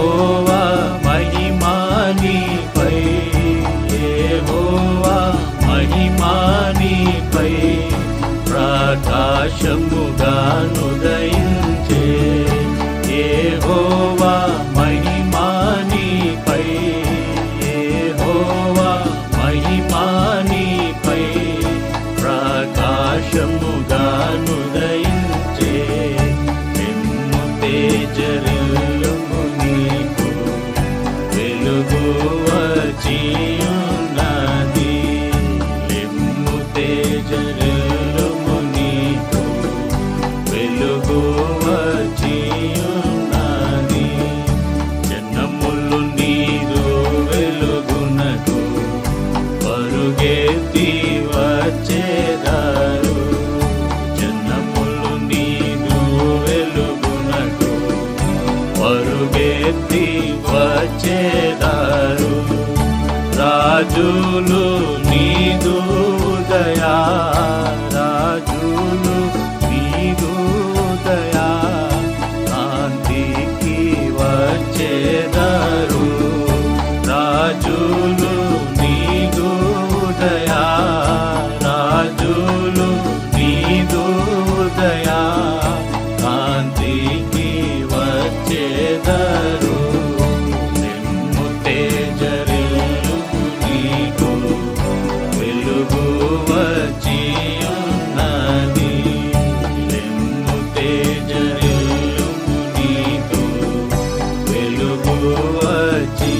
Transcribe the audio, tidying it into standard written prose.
యెహోవా మహిమా నీపై, యెహోవా మహిమా నీపై ప్రకాశముగానుదయించే. యెహోవా మహిమా నీపై, యెహోవా మహిమా నీపై ప్రకాశముగానుదయించే. నిన్ను తేజరిల్లుము నీకు వెలుగు వచ్చియున్నది. నిన్ను తేజరిల్లుము నీకు వెలుగు వచ్చియున్నది. జనములు నీరు వెలుగునకు పరుగెత్తి వచ్చేదారు. జనములు నీరు వెలుగునకు పరుగెత్తి వచ్చేదారు. రాజులు నీదు దయా, రాజులు నీదు దయా కాంతికి వచ్చేదారు. రాజులు నీదు దయా, రాజులు నీదు దయా కాంతికి వచ్చేదారు. నిన్ను తేజరిల్లుము నీకు వెలుగు వచ్చియున్నది. నిన్ను తేజరిల్లుము నీకు వెలుగు వచ్చి